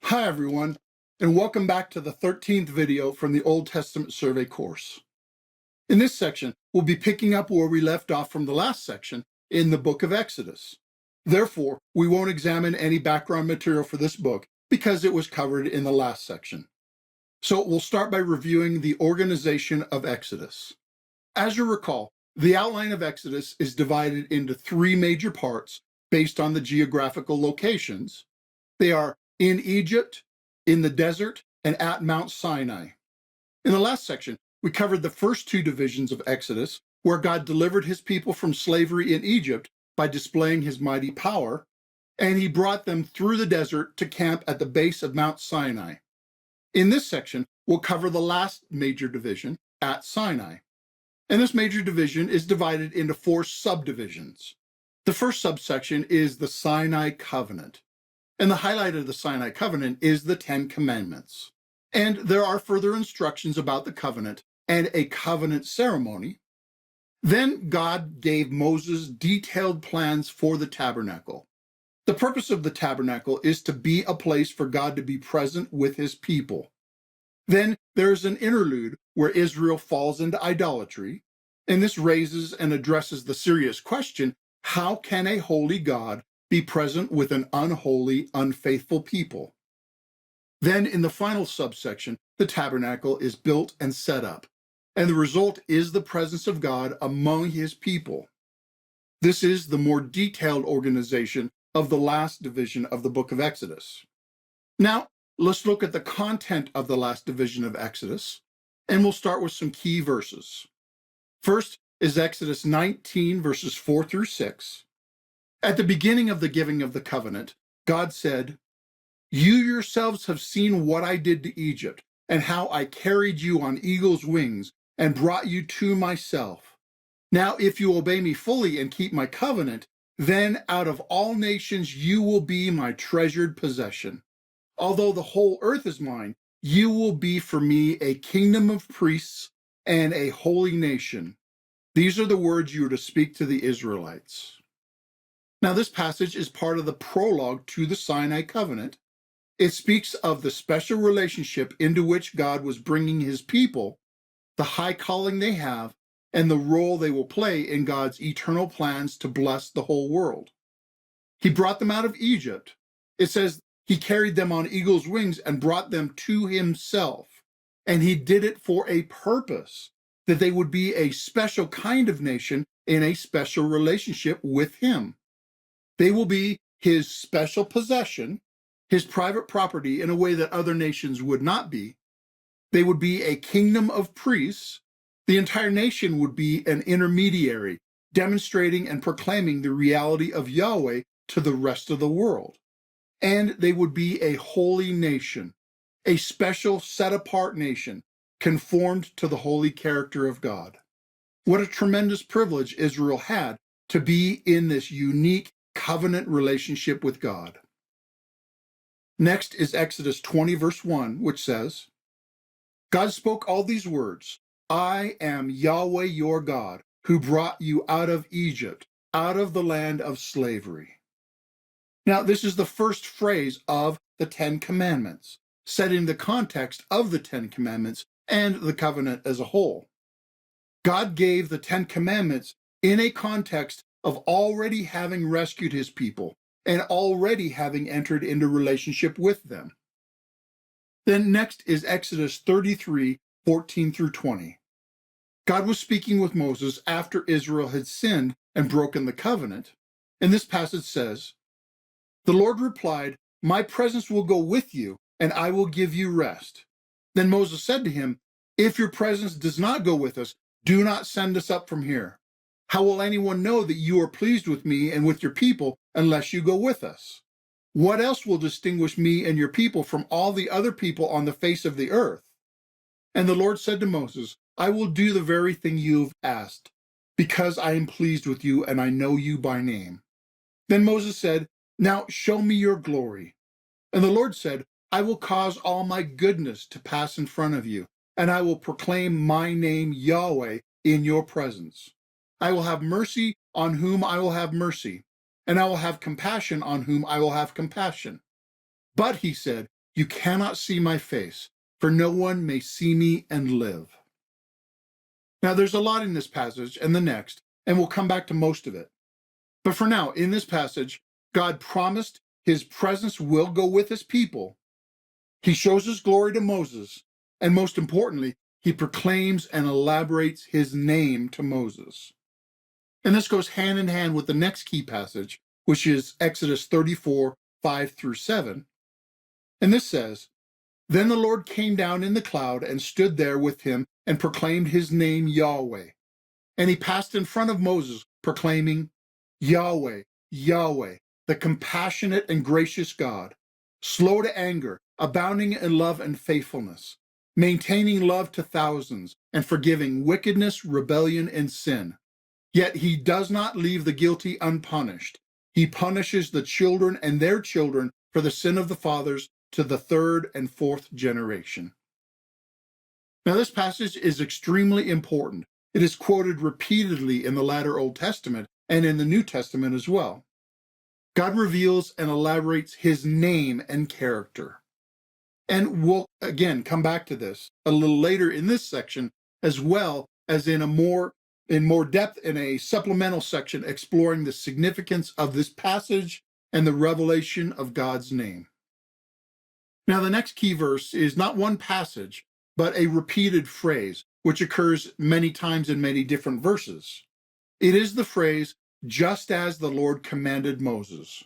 Hi everyone, and welcome back to the 13th video from the Old Testament Survey course. In this section, we'll be picking up where we left off from the last section in the book of Exodus. Therefore, we won't examine any background material for this book because it was covered in the last section. So we'll start by reviewing the organization of Exodus. As you recall, the outline of Exodus is divided into three major parts based on the geographical locations. They are in Egypt, in the desert, and at Mount Sinai. In the last section, we covered the first two divisions of Exodus, where God delivered his people from slavery in Egypt by displaying his mighty power, and he brought them through the desert to camp at the base of Mount Sinai. In this section, we'll cover the last major division, at Sinai. And this major division is divided into four subdivisions. The first subsection is the Sinai Covenant. And the highlight of the Sinai Covenant is the Ten Commandments. And there are further instructions about the covenant and a covenant ceremony. Then God gave Moses detailed plans for the tabernacle. The purpose of the tabernacle is to be a place for God to be present with his people. Then there's an interlude where Israel falls into idolatry, and this raises and addresses the serious question, how can a holy God be present with an unholy, unfaithful people? Then in the final subsection, the tabernacle is built and set up, and the result is the presence of God among his people. This is the more detailed organization of the last division of the book of Exodus. Now, let's look at the content of the last division of Exodus, and we'll start with some key verses. First is Exodus 19, verses 4 through 6. At the beginning of the giving of the covenant, God said, "You yourselves have seen what I did to Egypt, and how I carried you on eagle's wings and brought you to myself. Now, if you obey me fully and keep my covenant, then out of all nations you will be my treasured possession. Although the whole earth is mine, you will be for me a kingdom of priests and a holy nation." These are the words you are to speak to the Israelites. Now, this passage is part of the prologue to the Sinai covenant. It speaks of the special relationship into which God was bringing his people, the high calling they have, and the role they will play in God's eternal plans to bless the whole world. He brought them out of Egypt. It says he carried them on eagle's wings and brought them to himself. And he did it for a purpose, that they would be a special kind of nation in a special relationship with him. They will be his special possession, his private property in a way that other nations would not be. They would be a kingdom of priests. The entire nation would be an intermediary, demonstrating and proclaiming the reality of Yahweh to the rest of the world. And they would be a holy nation, a special set-apart nation, conformed to the holy character of God. What a tremendous privilege Israel had to be in this unique covenant relationship with God. Next is Exodus 20, verse 1, which says, God spoke all these words, "I am Yahweh your God, who brought you out of Egypt, out of the land of slavery." Now, this is the first phrase of the Ten Commandments, setting the context of the Ten Commandments and the covenant as a whole. God gave the Ten Commandments in a context of already having rescued his people and already having entered into relationship with them. Then next is Exodus 33, 14 through 20. God was speaking with Moses after Israel had sinned and broken the covenant, and this passage says, "The Lord replied, 'My presence will go with you, and I will give you rest.' Then Moses said to him, 'If your presence does not go with us, do not send us up from here. How will anyone know that you are pleased with me and with your people unless you go with us? What else will distinguish me and your people from all the other people on the face of the earth?' And the Lord said to Moses, 'I will do the very thing you've asked, because I am pleased with you and I know you by name.' Then Moses said, 'Now show me your glory.' And the Lord said, 'I will cause all my goodness to pass in front of you, and I will proclaim my name Yahweh in your presence. I will have mercy on whom I will have mercy, and I will have compassion on whom I will have compassion.' But he said, you cannot see my face, for no one may see me and live. Now, there's a lot in this passage and the next, and we'll come back to most of it. But for now, in this passage, God promised his presence will go with his people. He shows his glory to Moses, and most importantly, he proclaims and elaborates his name to Moses. And this goes hand in hand with the next key passage, which is Exodus 34, 5 through 7. And this says, Then the Lord came down in the cloud and stood there with him and proclaimed his name Yahweh. And he passed in front of Moses, proclaiming, Yahweh, Yahweh, the compassionate and gracious God, slow to anger, abounding in love and faithfulness, maintaining love to thousands, and forgiving wickedness, rebellion, and sin. Yet he does not leave the guilty unpunished. He punishes the children and their children for the sin of the fathers to the third and fourth generation. Now, this passage is extremely important. It is quoted repeatedly in the latter Old Testament and in the New Testament as well. God reveals and elaborates his name and character. And we'll, again, come back to this a little later in this section, as well as in more depth in a supplemental section exploring the significance of this passage and the revelation of God's name. Now, the next key verse is not one passage, but a repeated phrase, which occurs many times in many different verses. It is the phrase, just as the Lord commanded Moses.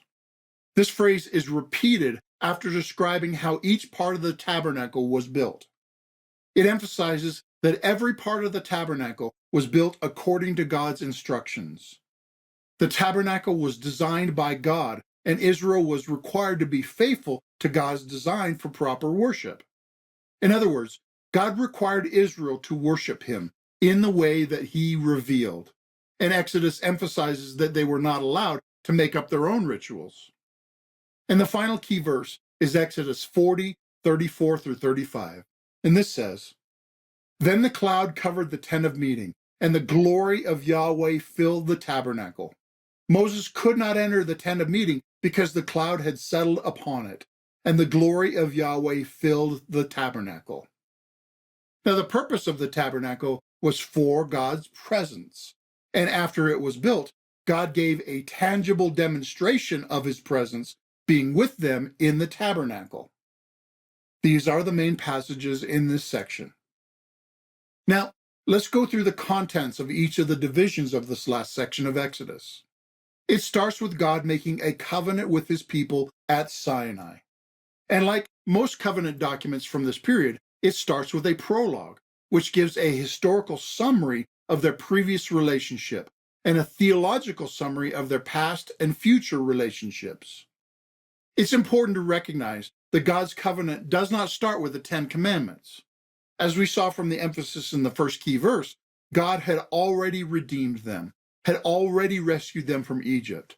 This phrase is repeated after describing how each part of the tabernacle was built. It emphasizes that every part of the tabernacle was built according to God's instructions. The tabernacle was designed by God, and Israel was required to be faithful to God's design for proper worship. In other words, God required Israel to worship him in the way that he revealed. And Exodus emphasizes that they were not allowed to make up their own rituals. And the final key verse is Exodus 40, 34 through 35. And this says, Then the cloud covered the tent of meeting, and the glory of Yahweh filled the tabernacle. Moses could not enter the tent of meeting because the cloud had settled upon it, and the glory of Yahweh filled the tabernacle. Now, the purpose of the tabernacle was for God's presence. And after it was built, God gave a tangible demonstration of his presence being with them in the tabernacle. These are the main passages in this section. Now, let's go through the contents of each of the divisions of this last section of Exodus. It starts with God making a covenant with his people at Sinai. And like most covenant documents from this period, it starts with a prologue, which gives a historical summary of their previous relationship and a theological summary of their past and future relationships. It's important to recognize that God's covenant does not start with the Ten Commandments. As we saw from the emphasis in the first key verse, God had already redeemed them, had already rescued them from Egypt.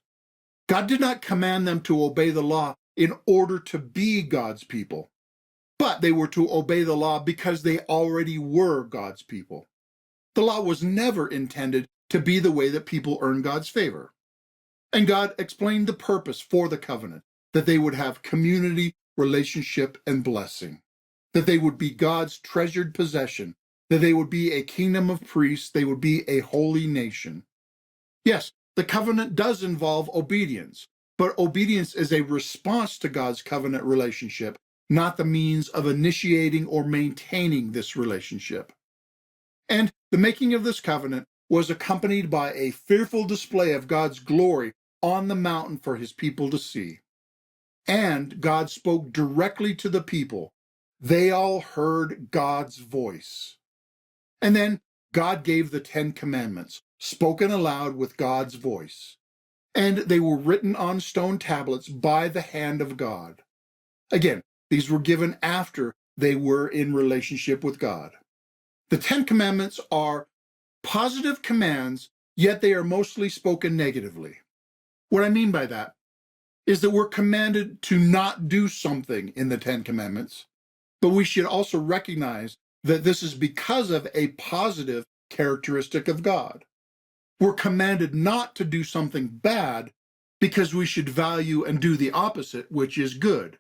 God did not command them to obey the law in order to be God's people, but they were to obey the law because they already were God's people. The law was never intended to be the way that people earn God's favor. And God explained the purpose for the covenant, that they would have community, relationship, and blessing, that they would be God's treasured possession, that they would be a kingdom of priests, they would be a holy nation. Yes, the covenant does involve obedience, but obedience is a response to God's covenant relationship, not the means of initiating or maintaining this relationship. And the making of this covenant was accompanied by a fearful display of God's glory on the mountain for his people to see. And God spoke directly to the people. They all heard God's voice. And then God gave the Ten Commandments, spoken aloud with God's voice. And they were written on stone tablets by the hand of God. Again, these were given after they were in relationship with God. The Ten Commandments are positive commands, yet they are mostly spoken negatively. What I mean by that is that we're commanded to not do something in the Ten Commandments, but we should also recognize that this is because of a positive characteristic of God. We're commanded not to do something bad because we should value and do the opposite, which is good.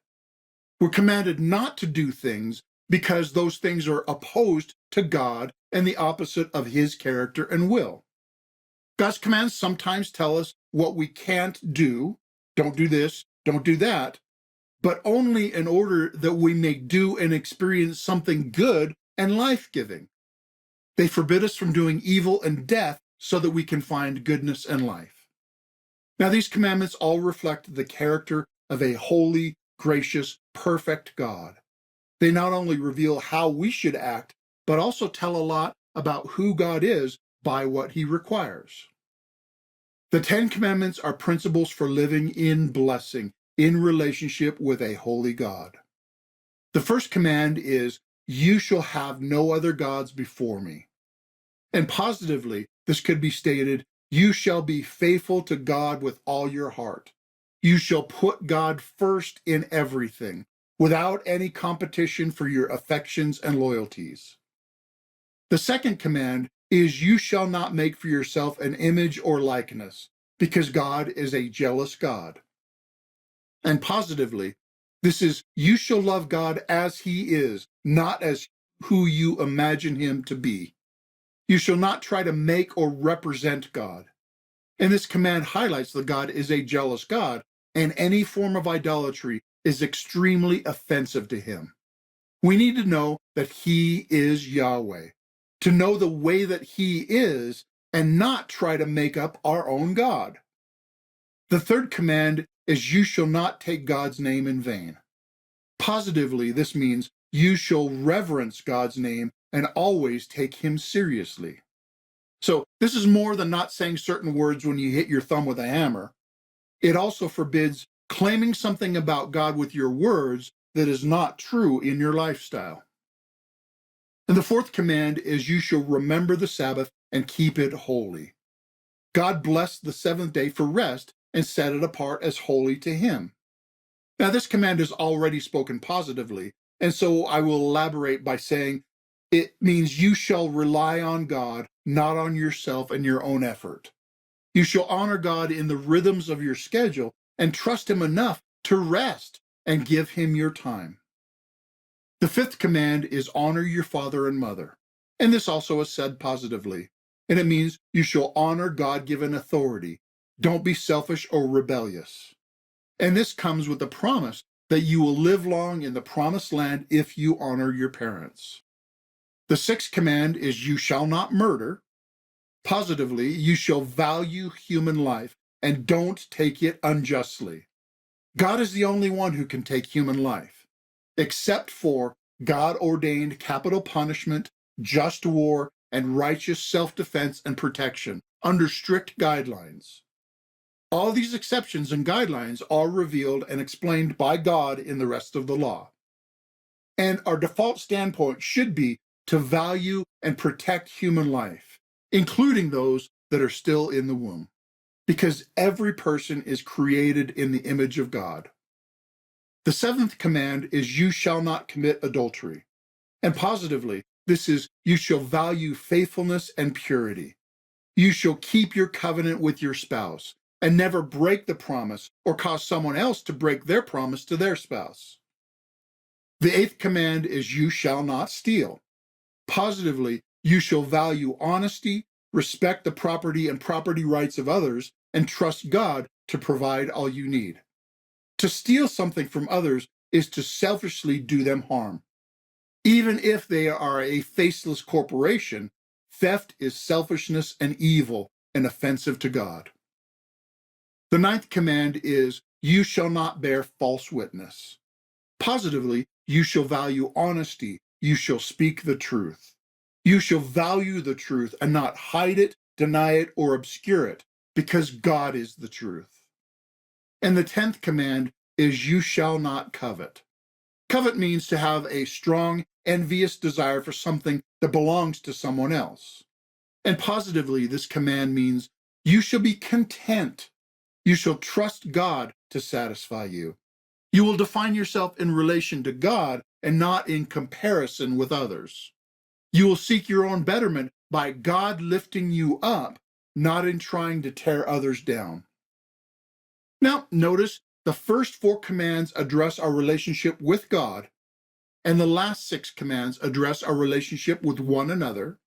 We're commanded not to do things because those things are opposed to God and the opposite of his character and will. God's commands sometimes tell us what we can't do. Don't do this, don't do that, but only in order that we may do and experience something good and life-giving. They forbid us from doing evil and death so that we can find goodness and life. Now, these commandments all reflect the character of a holy, gracious, perfect God. They not only reveal how we should act, but also tell a lot about who God is by what he requires. The Ten Commandments are principles for living in blessing, in relationship with a holy God. The first command is, "You shall have no other gods before me." And positively, this could be stated, you shall be faithful to God with all your heart. You shall put God first in everything, without any competition for your affections and loyalties. The second command is, you shall not make for yourself an image or likeness, because God is a jealous God. And positively, this is, you shall love God as he is, not as who you imagine him to be. You shall not try to make or represent God. And this command highlights that God is a jealous God, and any form of idolatry is extremely offensive to him. We need to know that he is Yahweh, to know the way that he is, and not try to make up our own God. The third command is, you shall not take God's name in vain. Positively, this means you shall reverence God's name and always take him seriously. So this is more than not saying certain words when you hit your thumb with a hammer. It also forbids claiming something about God with your words that is not true in your lifestyle. And the fourth command is, you shall remember the Sabbath and keep it holy. God blessed the seventh day for rest and set it apart as holy to him. Now, this command is already spoken positively, and so I will elaborate by saying it means you shall rely on God, not on yourself and your own effort. You shall honor God in the rhythms of your schedule and trust him enough to rest and give him your time. The fifth command is, honor your father and mother. And this also is said positively. And it means you shall honor God-given authority. Don't be selfish or rebellious. And this comes with the promise that you will live long in the promised land if you honor your parents. The sixth command is, you shall not murder. Positively, you shall value human life and don't take it unjustly. God is the only one who can take human life, except for God-ordained capital punishment, just war, and righteous self-defense and protection under strict guidelines. All these exceptions and guidelines are revealed and explained by God in the rest of the law. And our default standpoint should be to value and protect human life, including those that are still in the womb, because every person is created in the image of God. The seventh command is, you shall not commit adultery. And positively, this is, you shall value faithfulness and purity. You shall keep your covenant with your spouse and never break the promise or cause someone else to break their promise to their spouse. The eighth command is, you shall not steal. Positively, you shall value honesty, respect the property and property rights of others, and trust God to provide all you need. To steal something from others is to selfishly do them harm. Even if they are a faceless corporation, theft is selfishness and evil and offensive to God. The ninth command is, you shall not bear false witness. Positively, you shall value honesty. You shall speak the truth. You shall value the truth and not hide it, deny it, or obscure it, because God is the truth. And the 10th command is, you shall not covet. Covet means to have a strong, envious desire for something that belongs to someone else. And positively, this command means, you shall be content. You shall trust God to satisfy you. You will define yourself in relation to God and not in comparison with others. You will seek your own betterment by God lifting you up, not in trying to tear others down. Now, notice the first 4 commands address our relationship with God, and the last 6 commands address our relationship with one another.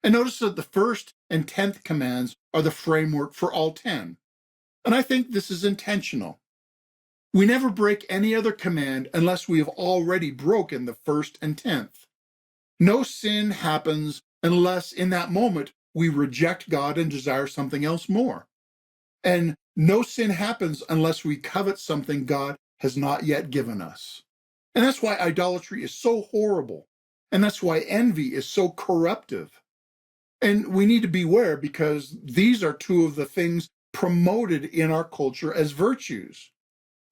And notice that the first and 10th commands are the framework for all 10. And I think this is intentional. We never break any other command unless we have already broken the first and 10th. No sin happens unless in that moment we reject God and desire something else more. And no sin happens unless we covet something God has not yet given us. And that's why idolatry is so horrible. And that's why envy is so corruptive. And we need to beware because these are 2 of the things promoted in our culture as virtues.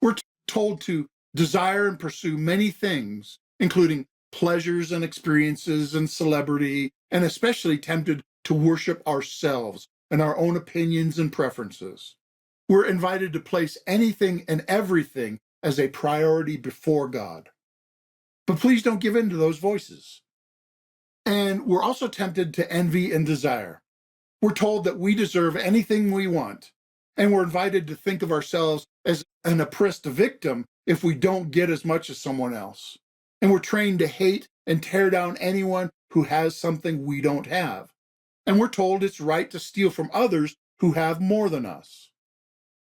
We're told to desire and pursue many things, including pleasures and experiences and celebrity, and especially tempted to worship ourselves and our own opinions and preferences. We're invited to place anything and everything as a priority before God. But please don't give in to those voices. And we're also tempted to envy and desire. We're told that we deserve anything we want, and we're invited to think of ourselves as an oppressed victim if we don't get as much as someone else. And we're trained to hate and tear down anyone who has something we don't have. And we're told it's right to steal from others who have more than us.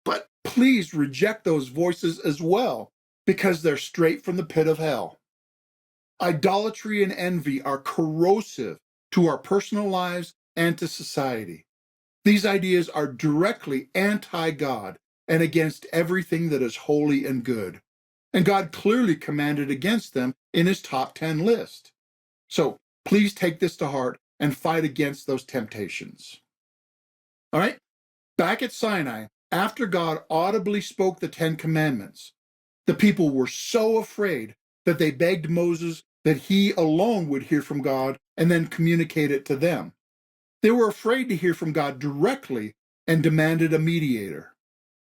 But please reject those voices as well, because they're straight from the pit of hell. Idolatry and envy are corrosive to our personal lives and to society. These ideas are directly anti-God and against everything that is holy and good. And God clearly commanded against them in his top 10 list. So please take this to heart and fight against those temptations. All right, back at Sinai, after God audibly spoke the 10 commandments, the people were so afraid that they begged Moses that he alone would hear from God and then communicate it to them. They were afraid to hear from God directly and demanded a mediator.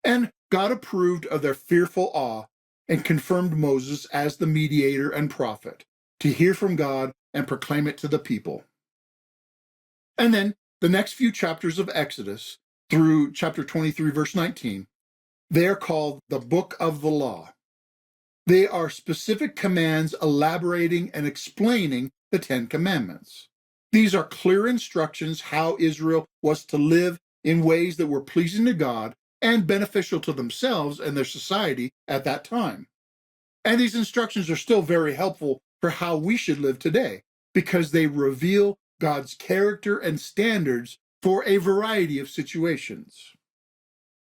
And God approved of their fearful awe and confirmed Moses as the mediator and prophet to hear from God and proclaim it to the people. And then the next few chapters of Exodus through chapter 23, verse 19, they are called the Book of the Law. They are specific commands elaborating and explaining the 10 commandments. These are clear instructions how Israel was to live in ways that were pleasing to God and beneficial to themselves and their society at that time. And these instructions are still very helpful for how we should live today because they reveal God's character and standards for a variety of situations.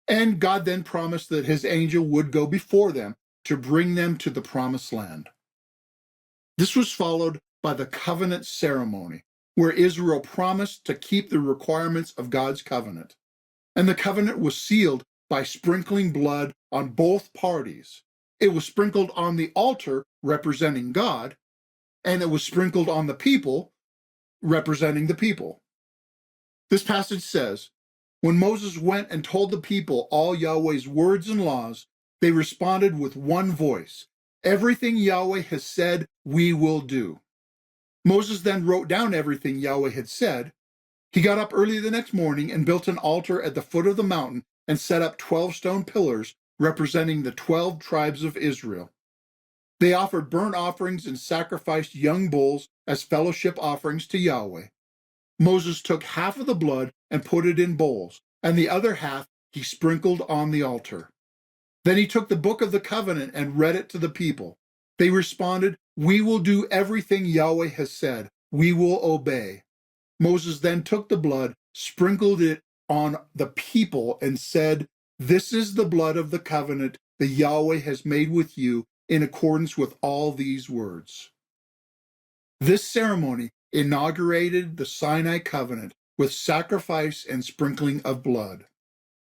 And God then promised that his angel would go before them to bring them to the promised land. This was followed by the covenant ceremony, where Israel promised to keep the requirements of God's covenant. And the covenant was sealed by sprinkling blood on both parties. It was sprinkled on the altar representing God, and it was sprinkled on the people representing the people. This passage says, when Moses went and told the people all Yahweh's words and laws, they responded with one voice, everything Yahweh has said, we will do. Moses then wrote down everything Yahweh had said. He got up early the next morning and built an altar at the foot of the mountain and set up 12 stone pillars representing the 12 tribes of Israel. They offered burnt offerings and sacrificed young bulls as fellowship offerings to Yahweh. Moses took half of the blood and put it in bowls, and the other half he sprinkled on the altar. Then he took the book of the covenant and read it to the people. They responded, we will do everything Yahweh has said. We will obey. Moses then took the blood, sprinkled it on the people, and said, this is the blood of the covenant that Yahweh has made with you in accordance with all these words. This ceremony inaugurated the Sinai covenant with sacrifice and sprinkling of blood.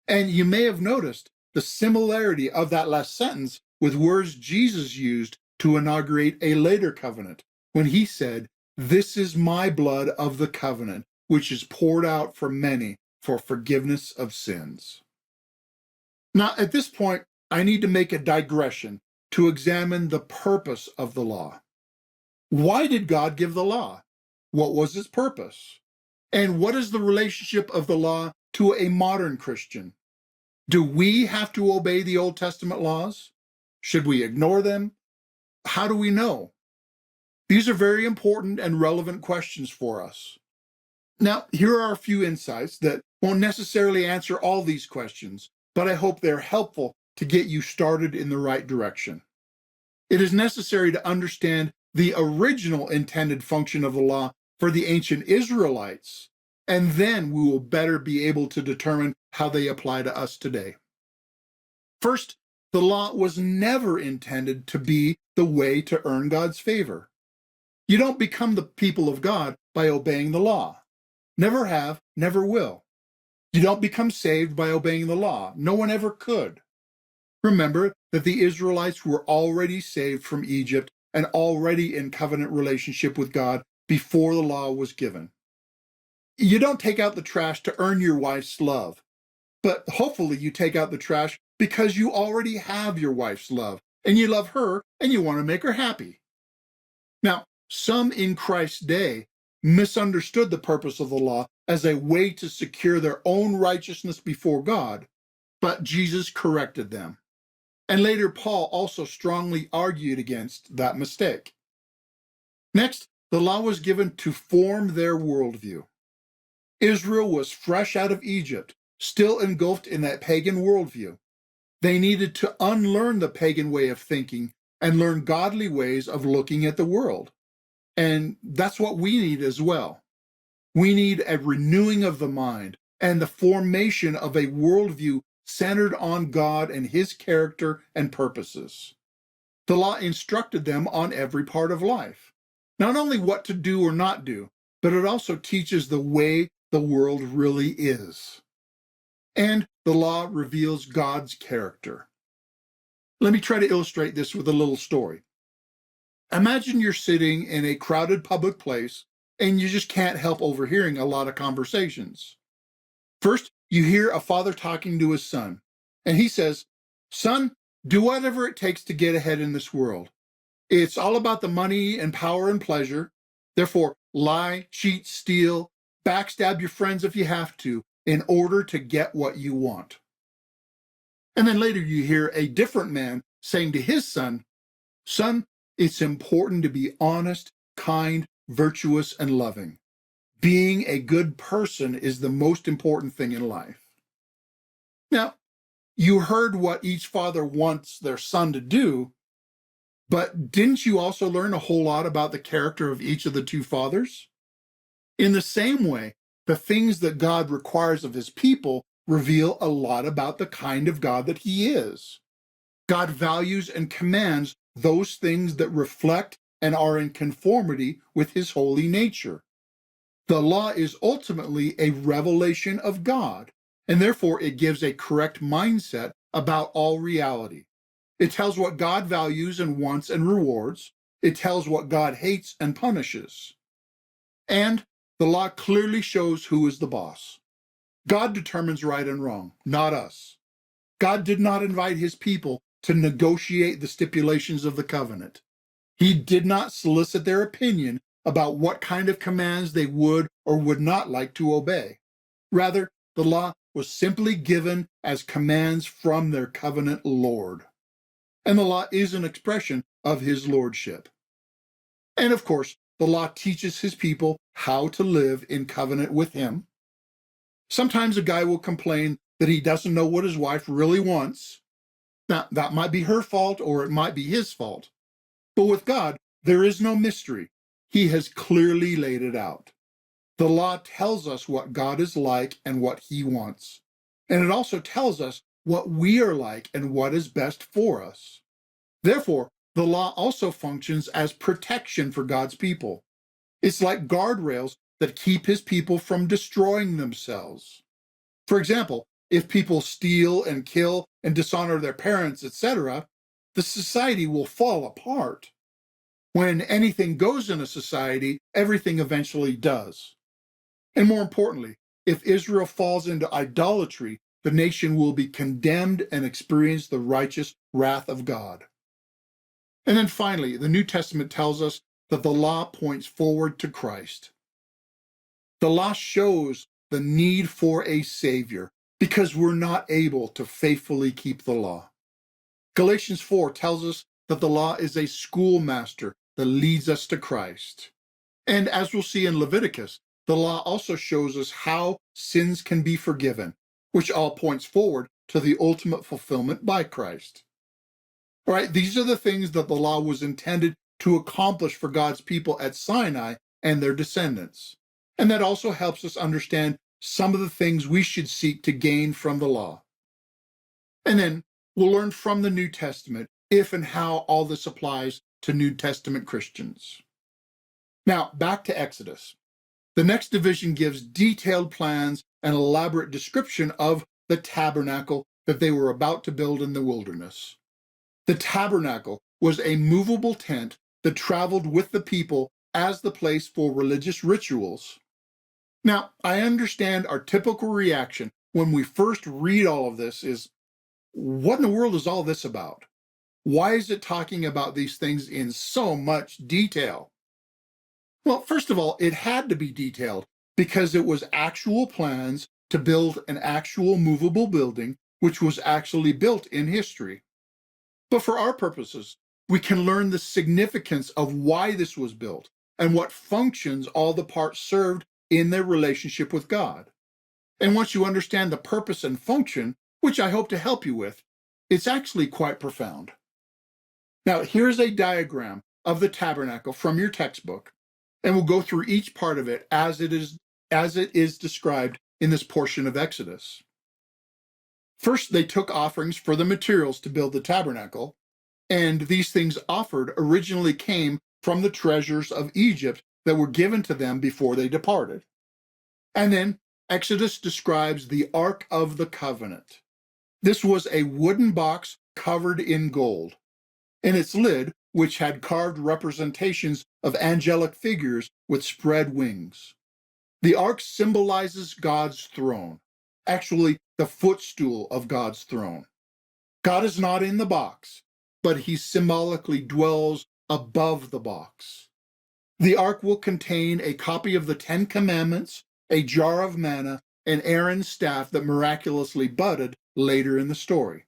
And you may have noticed the similarity of that last sentence with words Jesus used to inaugurate a later covenant when he said, this is my blood of the covenant, which is poured out for many for forgiveness of sins. Now, at this point, I need to make a digression to examine the purpose of the law. Why did God give the law? What was its purpose? And what is the relationship of the law to a modern Christian? Do we have to obey the Old Testament laws? Should we ignore them? How do we know? These are very important and relevant questions for us. Now, here are a few insights that won't necessarily answer all these questions, but I hope they're helpful to get you started in the right direction. It is necessary to understand the original intended function of the law for the ancient Israelites, and then we will better be able to determine how they apply to us today. First, the law was never intended to be the way to earn God's favor. You don't become the people of God by obeying the law. Never have, never will. You don't become saved by obeying the law. No one ever could. Remember that the Israelites were already saved from Egypt and already in covenant relationship with God before the law was given. You don't take out the trash to earn your wife's love, but hopefully you take out the trash because you already have your wife's love, and you love her, and you want to make her happy. Now, some in Christ's day misunderstood the purpose of the law as a way to secure their own righteousness before God, but Jesus corrected them. And later, Paul also strongly argued against that mistake. Next, the law was given to form their worldview. Israel was fresh out of Egypt, still engulfed in that pagan worldview. They needed to unlearn the pagan way of thinking and learn godly ways of looking at the world. And that's what we need as well. We need a renewing of the mind and the formation of a worldview centered on God and His character and purposes. The law instructed them on every part of life, not only what to do or not do, but it also teaches the way the world really is. And the law reveals God's character. Let me try to illustrate this with a little story. Imagine you're sitting in a crowded public place and you just can't help overhearing a lot of conversations. First, you hear a father talking to his son, and he says, "Son, do whatever it takes to get ahead in this world. It's all about the money and power and pleasure. Therefore, lie, cheat, steal, backstab your friends if you have to, in order to get what you want." And then later you hear a different man saying to his son, "Son, it's important to be honest, kind, virtuous, and loving. Being a good person is the most important thing in life." Now, you heard what each father wants their son to do, but didn't you also learn a whole lot about the character of each of the two fathers? In the same way, the things that God requires of His people reveal a lot about the kind of God that He is. God values and commands those things that reflect and are in conformity with His holy nature. The law is ultimately a revelation of God, and therefore it gives a correct mindset about all reality. It tells what God values and wants and rewards. It tells what God hates and punishes. And the law clearly shows who is the boss. God determines right and wrong, not us. God did not invite His people to negotiate the stipulations of the covenant. He did not solicit their opinion about what kind of commands they would or would not like to obey. Rather, the law was simply given as commands from their covenant Lord. And the law is an expression of His lordship. And of course, the law teaches His people how to live in covenant with Him. Sometimes a guy will complain that he doesn't know what his wife really wants. Now, that might be her fault or it might be his fault. But with God, there is no mystery. He has clearly laid it out. The law tells us what God is like and what He wants. And it also tells us what we are like and what is best for us. Therefore, the law also functions as protection for God's people. It's like guardrails that keep His people from destroying themselves. For example, if people steal and kill and dishonor their parents, etc., the society will fall apart. When anything goes in a society, everything eventually does. And more importantly, if Israel falls into idolatry, the nation will be condemned and experience the righteous wrath of God. And then finally, the New Testament tells us that the law points forward to Christ. The law shows the need for a Savior, because we're not able to faithfully keep the law. Galatians 4 tells us that the law is a schoolmaster that leads us to Christ. And as we'll see in Leviticus, the law also shows us how sins can be forgiven, which all points forward to the ultimate fulfillment by Christ. All right, these are the things that the law was intended to accomplish for God's people at Sinai and their descendants. And that also helps us understand some of the things we should seek to gain from the law. And then we'll learn from the New Testament if and how all this applies to New Testament Christians. Now, back to Exodus. The next division gives detailed plans and elaborate description of the tabernacle that they were about to build in the wilderness. The tabernacle was a movable tent that traveled with the people as the place for religious rituals. Now, I understand our typical reaction when we first read all of this is, what in the world is all this about? Why is it talking about these things in so much detail? Well, first of all, it had to be detailed because it was actual plans to build an actual movable building, which was actually built in history. But for our purposes, we can learn the significance of why this was built and what functions all the parts served in their relationship with God. And once you understand the purpose and function, which I hope to help you with, it's actually quite profound. Now, here's a diagram of the tabernacle from your textbook, and we'll go through each part of it as it is described in this portion of Exodus. First, they took offerings for the materials to build the tabernacle, and these things offered originally came from the treasures of Egypt that were given to them before they departed. And then Exodus describes the Ark of the Covenant. This was a wooden box covered in gold, and its lid, which had carved representations of angelic figures with spread wings. The ark symbolizes God's throne, actually the footstool of God's throne. God is not in the box, but he symbolically dwells above the box. The ark will contain a copy of the Ten Commandments, a jar of manna, and Aaron's staff that miraculously budded later in the story.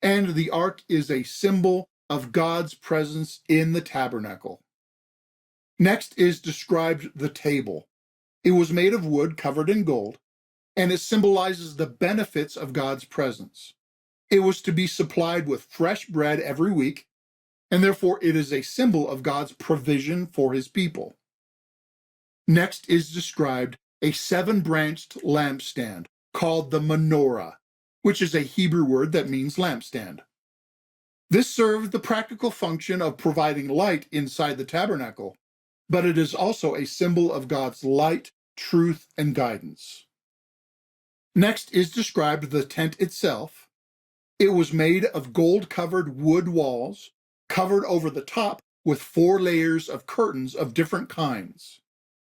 And the ark is a symbol of God's presence in the tabernacle. Next is described the table. It was made of wood covered in gold, and it symbolizes the benefits of God's presence. It was to be supplied with fresh bread every week, and therefore it is a symbol of God's provision for his people. Next is described a 7-branched lampstand called the menorah, which is a Hebrew word that means lampstand. This served the practical function of providing light inside the tabernacle, but it is also a symbol of God's light, truth, and guidance. Next is described the tent itself. It was made of gold-covered wood walls, covered over the top with 4 layers of curtains of different kinds.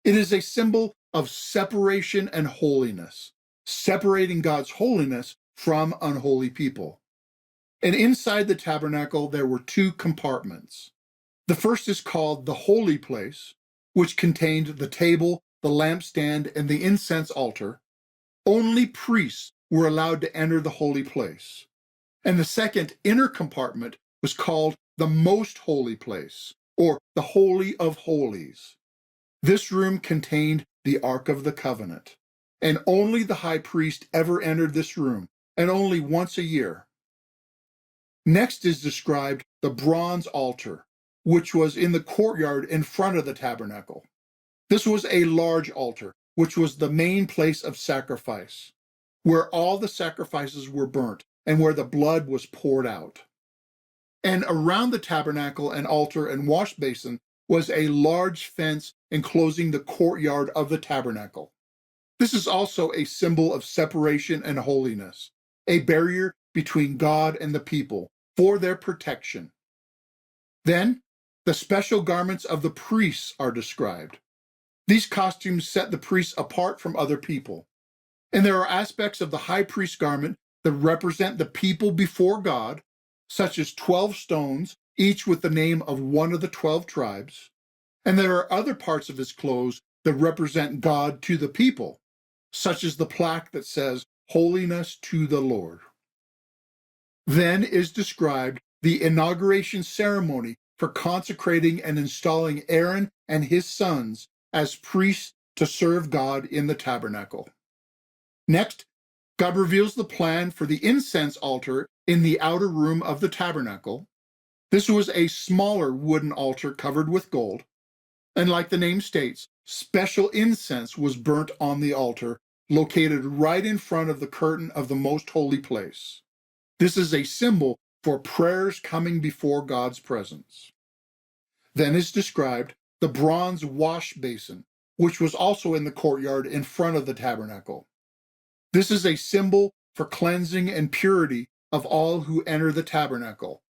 It is a symbol of separation and holiness, separating God's holiness from unholy people. And inside the tabernacle, there were 2 compartments. The first is called the holy place, which contained the table, the lampstand, and the incense altar. Only priests were allowed to enter the holy place. And the second inner compartment was called the most holy place, or the Holy of Holies. This room contained the Ark of the Covenant, and only the high priest ever entered this room, and only once a year. Next is described the bronze altar, which was in the courtyard in front of the tabernacle. This was a large altar, which was the main place of sacrifice, where all the sacrifices were burnt and where the blood was poured out. And around the tabernacle and altar and wash basin was a large fence enclosing the courtyard of the tabernacle. This is also a symbol of separation and holiness, a barrier between God and the people for their protection. Then, the special garments of the priests are described. These costumes set the priests apart from other people. And there are aspects of the high priest's garment that represent the people before God, such as 12 stones, each with the name of one of the 12 tribes. And there are other parts of his clothes that represent God to the people, such as the plaque that says, holiness to the Lord. Then is described the inauguration ceremony for consecrating and installing Aaron and his sons as priests to serve God in the tabernacle. Next, God reveals the plan for the incense altar in the outer room of the tabernacle. This was a smaller wooden altar covered with gold, and like the name states, special incense was burnt on the altar, located right in front of the curtain of the most holy place. This is a symbol for prayers coming before God's presence. Then is described the bronze wash basin, which was also in the courtyard in front of the tabernacle. This is a symbol for cleansing and purity of all who enter the tabernacle,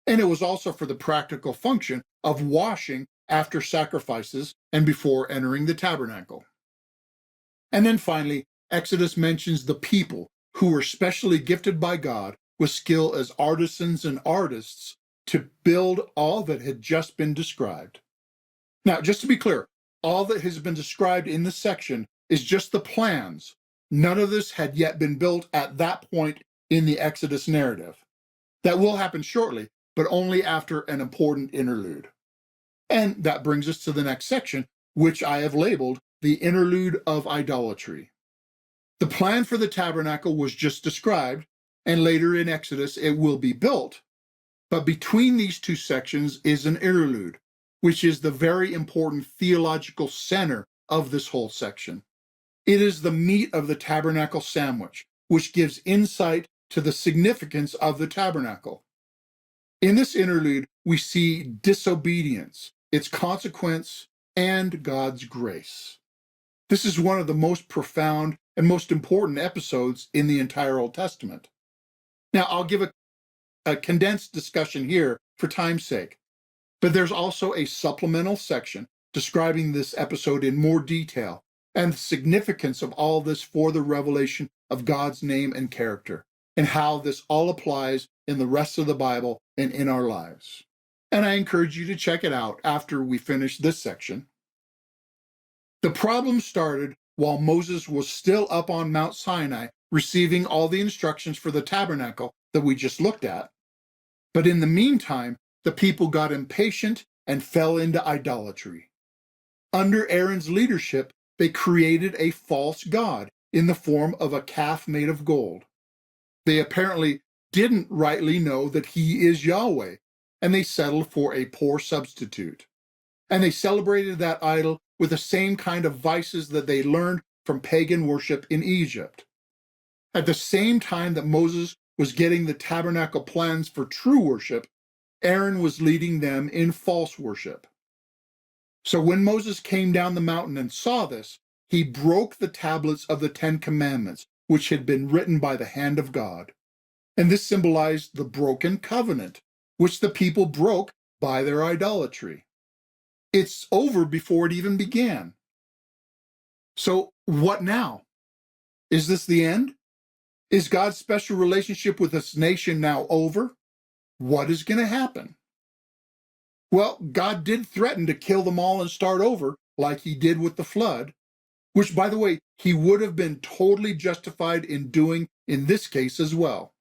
and it was also for the practical function of washing after sacrifices and before entering the tabernacle. And then finally, Exodus mentions the people who were specially gifted by God with skill as artisans and artists to build all that had just been described. Now, just to be clear, all that has been described in this section is just the plans. None of this had yet been built at that point in the Exodus narrative. That will happen shortly, but only after an important interlude. And that brings us to the next section, which I have labeled the interlude of idolatry. The plan for the tabernacle was just described, and later in Exodus it will be built. But between these two sections is an interlude, which is the very important theological center of this whole section. It is the meat of the tabernacle sandwich, which gives insight to the significance of the tabernacle. In this interlude, we see disobedience, its consequence, and God's grace. This is one of the most profound and most important episodes in the entire Old Testament. Now, I'll give a condensed discussion here for time's sake, but there's also a supplemental section describing this episode in more detail and the significance of all this for the revelation of God's name and character, and how this all applies in the rest of the Bible and in our lives. And I encourage you to check it out after we finish this section. The problem started while Moses was still up on Mount Sinai receiving all the instructions for the tabernacle that we just looked at. But in the meantime, the people got impatient and fell into idolatry. Under Aaron's leadership, they created a false god in the form of a calf made of gold. They apparently didn't rightly know that he is Yahweh, and they settled for a poor substitute. And they celebrated that idol with the same kind of vices that they learned from pagan worship in Egypt. At the same time that Moses was getting the tabernacle plans for true worship, Aaron was leading them in false worship. So when Moses came down the mountain and saw this, he broke the tablets of the Ten Commandments, which had been written by the hand of God. And this symbolized the broken covenant, which the people broke by their idolatry. It's over before it even began. So what now? Is this the end? Is God's special relationship with this nation now over? What is going to happen? Well, God did threaten to kill them all and start over, like he did with the flood, which, by the way, he would have been totally justified in doing in this case as well.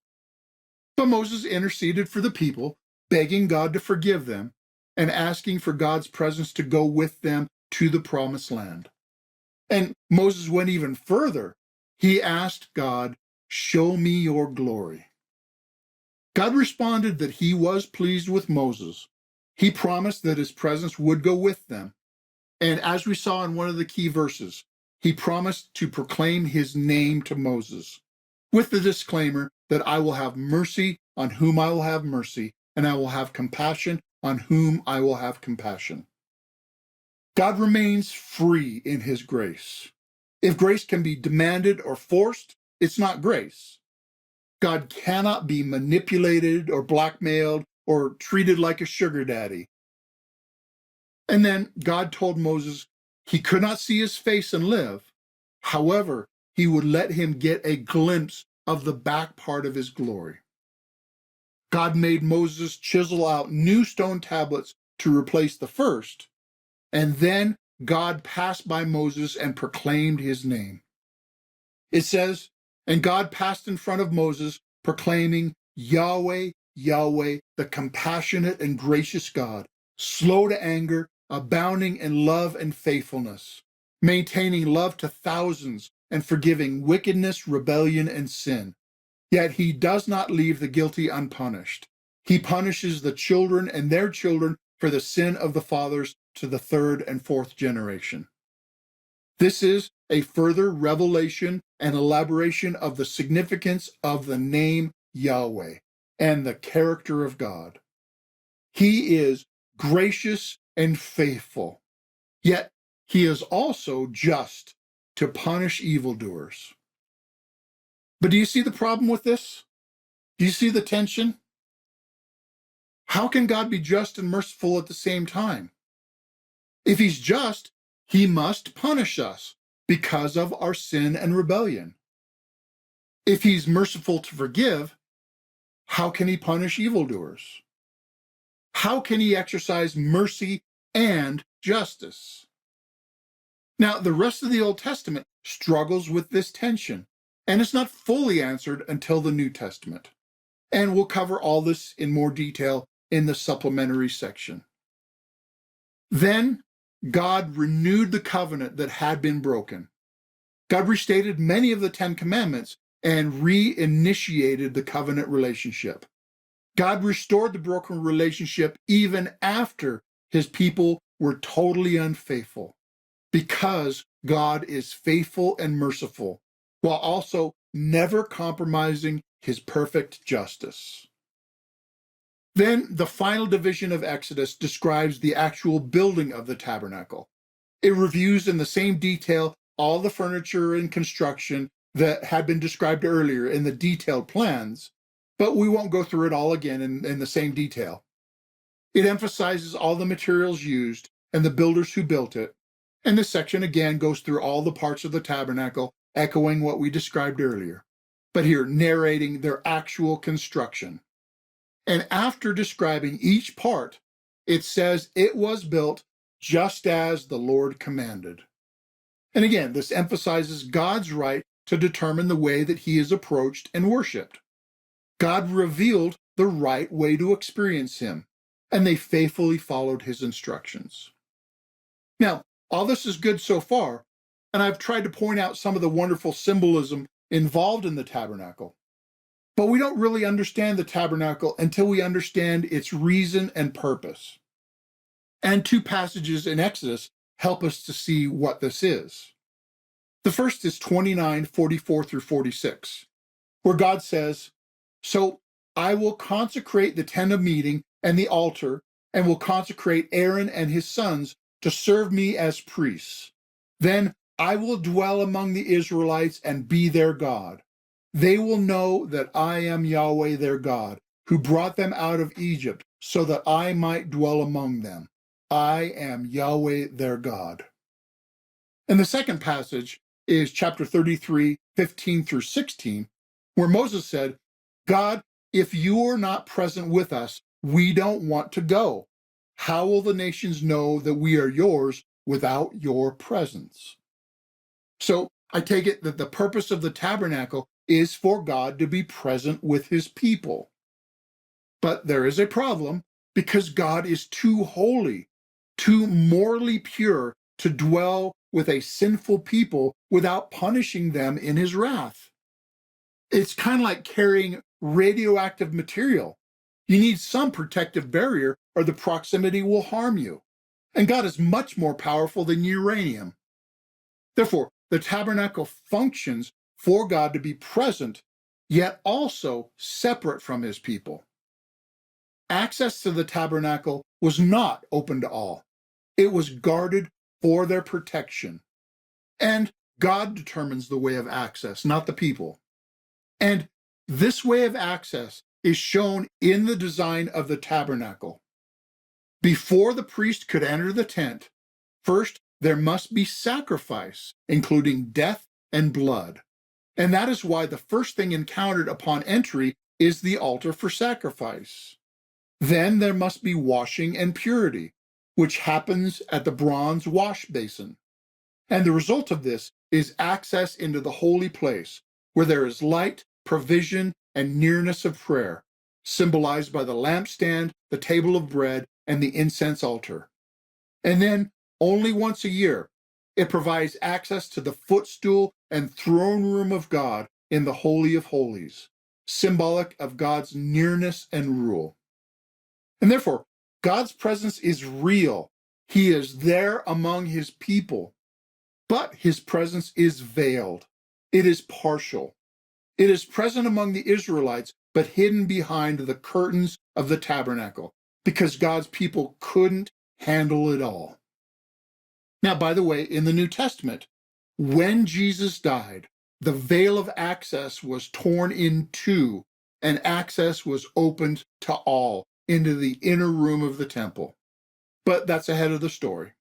But Moses interceded for the people, begging God to forgive them and asking for God's presence to go with them to the promised land. And Moses went even further. He asked God, "Show me your glory." God responded that he was pleased with Moses. He promised that his presence would go with them. And as we saw in one of the key verses, he promised to proclaim his name to Moses, with the disclaimer that I will have mercy on whom I will have mercy, and I will have compassion on whom I will have compassion. God remains free in his grace. If grace can be demanded or forced, it's not grace. God cannot be manipulated or blackmailed or treated like a sugar daddy. And then God told Moses he could not see his face and live. However, he would let him get a glimpse of the back part of his glory. God made Moses chisel out new stone tablets to replace the first, and then God passed by Moses and proclaimed his name. It says, And God passed in front of Moses, proclaiming, Yahweh, Yahweh, the compassionate and gracious God, slow to anger, abounding in love and faithfulness, maintaining love to thousands, and forgiving wickedness, rebellion, and sin. Yet he does not leave the guilty unpunished. He punishes the children and their children for the sin of the fathers to the third and fourth generation. This is a further revelation and elaboration of the significance of the name Yahweh and the character of God. He is gracious and faithful, yet he is also just to punish evildoers. But do you see the problem with this? Do you see the tension? How can God be just and merciful at the same time? If he's just, he must punish us because of our sin and rebellion. If he's merciful to forgive, how can he punish evildoers? How can he exercise mercy and justice? Now, the rest of the Old Testament struggles with this tension, and it's not fully answered until the New Testament. And we'll cover all this in more detail in the supplementary section. Then God renewed the covenant that had been broken. God restated many of the Ten Commandments and reinitiated the covenant relationship. God restored the broken relationship even after his people were totally unfaithful, because God is faithful and merciful, while also never compromising his perfect justice. Then the final division of Exodus describes the actual building of the tabernacle. It reviews in the same detail all the furniture and construction that had been described earlier in the detailed plans, but we won't go through it all again in the same detail. It emphasizes all the materials used and the builders who built it, and this section again goes through all the parts of the tabernacle, echoing what we described earlier, but here narrating their actual construction. And after describing each part, it says it was built just as the Lord commanded. And again, this emphasizes God's right to determine the way that he is approached and worshiped. God revealed the right way to experience him, and they faithfully followed his instructions. Now, all this is good so far, and I've tried to point out some of the wonderful symbolism involved in the tabernacle. But we don't really understand the tabernacle until we understand its reason and purpose. And two passages in Exodus help us to see what this is. The first is 29:44 through 46, where God says, "So I will consecrate the tent of meeting and the altar, and will consecrate Aaron and his sons to serve me as priests. Then I will dwell among the Israelites and be their God. They will know that I am Yahweh their God, who brought them out of Egypt, so that I might dwell among them. I am Yahweh their God." And the second passage is chapter 33:15 through 16, where Moses said, "God, if you are not present with us, we don't want to go. How will the nations know that we are yours without your presence?" So I take it that the purpose of the tabernacle is for God to be present with his people. But there is a problem, because God is too holy, too morally pure to dwell with a sinful people without punishing them in his wrath. It's kind of like carrying radioactive material. You need some protective barrier or the proximity will harm you. And God is much more powerful than uranium. Therefore, the tabernacle functions for God to be present, yet also separate from his people. Access to the tabernacle was not open to all. It was guarded for their protection. And God determines the way of access, not the people. And this way of access is shown in the design of the tabernacle. Before the priest could enter the tent, first there must be sacrifice, including death and blood. And that is why the first thing encountered upon entry is the altar for sacrifice. Then there must be washing and purity, which happens at the bronze wash basin. And the result of this is access into the holy place, where there is light, provision, and nearness of prayer, symbolized by the lampstand, the table of bread, and the incense altar. And then, only once a year, it provides access to the footstool and throne room of God in the Holy of Holies, symbolic of God's nearness and rule. And therefore, God's presence is real. He is there among his people, but his presence is veiled. It is partial. It is present among the Israelites, but hidden behind the curtains of the tabernacle, because God's people couldn't handle it all. Now, by the way, in the New Testament, when Jesus died, the veil of access was torn in two, and access was opened to all into the inner room of the temple. But that's ahead of the story.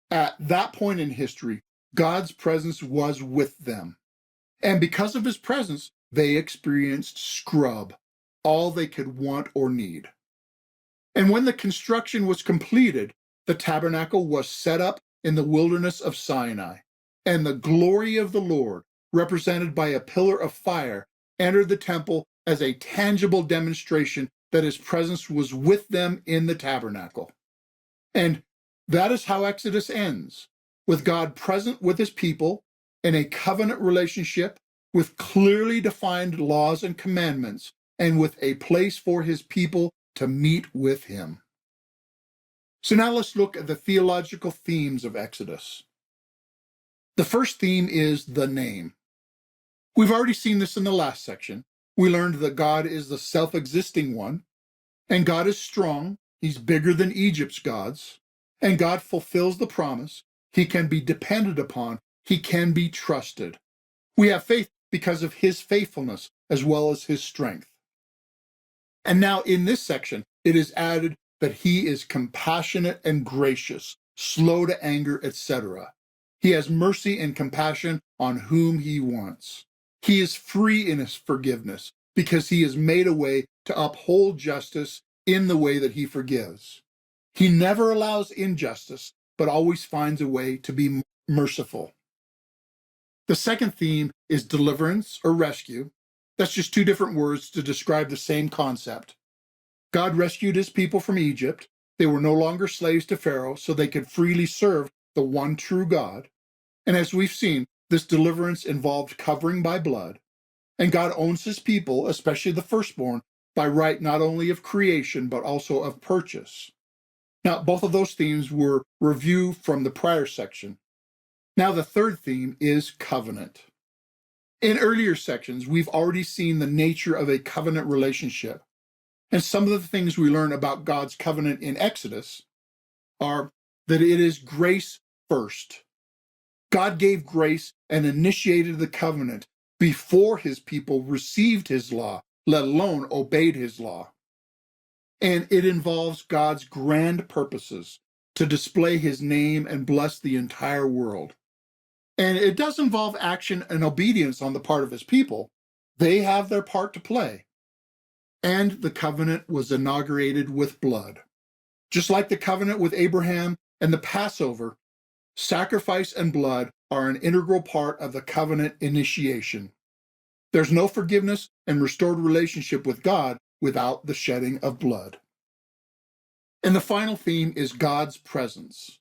At that point in history, God's presence was with them. And because of his presence, they experienced scrub, all they could want or need. And when the construction was completed, the tabernacle was set up in the wilderness of Sinai, and the glory of the Lord, represented by a pillar of fire, entered the temple as a tangible demonstration that his presence was with them in the tabernacle. And that is how Exodus ends, with God present with his people in a covenant relationship with clearly defined laws and commandments, and with a place for his people to meet with him. So now let's look at the theological themes of Exodus. The first theme is the name. We've already seen this in the last section. We learned that God is the self-existing one, and God is strong. He's bigger than Egypt's gods, and God fulfills the promise. He can be depended upon. He can be trusted. We have faith because of his faithfulness as well as his strength. And now in this section, it is added that he is compassionate and gracious, slow to anger, etc. He has mercy and compassion on whom he wants. He is free in his forgiveness because he has made a way to uphold justice in the way that he forgives. He never allows injustice, but always finds a way to be merciful. The second theme is deliverance or rescue. That's just two different words to describe the same concept. God rescued his people from Egypt. They were no longer slaves to Pharaoh, so they could freely serve the one true God. And as we've seen, this deliverance involved covering by blood. And God owns his people, especially the firstborn, by right not only of creation, but also of purchase. Now, both of those themes were reviewed from the prior section. Now, the third theme is covenant. In earlier sections, we've already seen the nature of a covenant relationship. And some of the things we learn about God's covenant in Exodus are that it is grace first. God gave grace and initiated the covenant before his people received his law, let alone obeyed his law. And it involves God's grand purposes to display his name and bless the entire world. And it does involve action and obedience on the part of his people. They have their part to play. And the covenant was inaugurated with blood. Just like the covenant with Abraham and the Passover, sacrifice and blood are an integral part of the covenant initiation. There's no forgiveness and restored relationship with God without the shedding of blood. And the final theme is God's presence.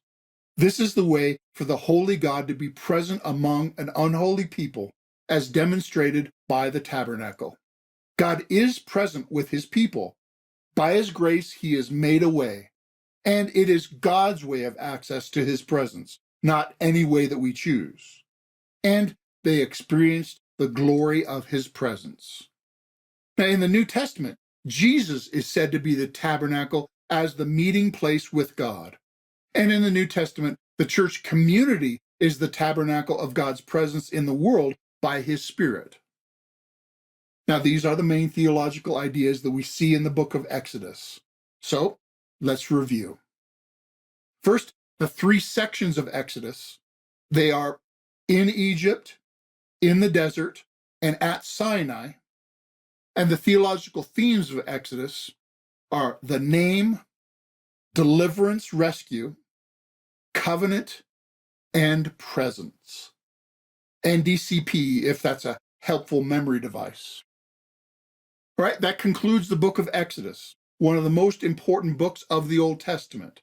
This is the way for the holy God to be present among an unholy people, as demonstrated by the tabernacle. God is present with his people. By his grace, he has made a way. And it is God's way of access to his presence, not any way that we choose. And they experienced the glory of his presence. Now, in the New Testament, Jesus is said to be the tabernacle as the meeting place with God. And in the New Testament, the church community is the tabernacle of God's presence in the world by his Spirit. Now, these are the main theological ideas that we see in the book of Exodus. So, let's review. First, the three sections of Exodus. They are in Egypt, in the desert, and at Sinai. And the theological themes of Exodus are the name, deliverance, rescue, covenant, and presence. NDCP, if that's a helpful memory device. All right, that concludes the book of Exodus, one of the most important books of the Old Testament.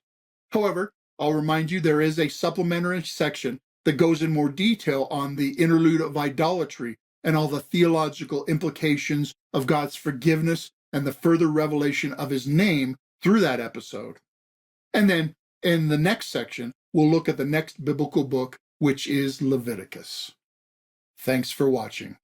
However, I'll remind you there is a supplementary section that goes in more detail on the interlude of idolatry and all the theological implications of God's forgiveness and the further revelation of his name through that episode. And then in the next section, we'll look at the next biblical book, which is Leviticus. Thanks for watching.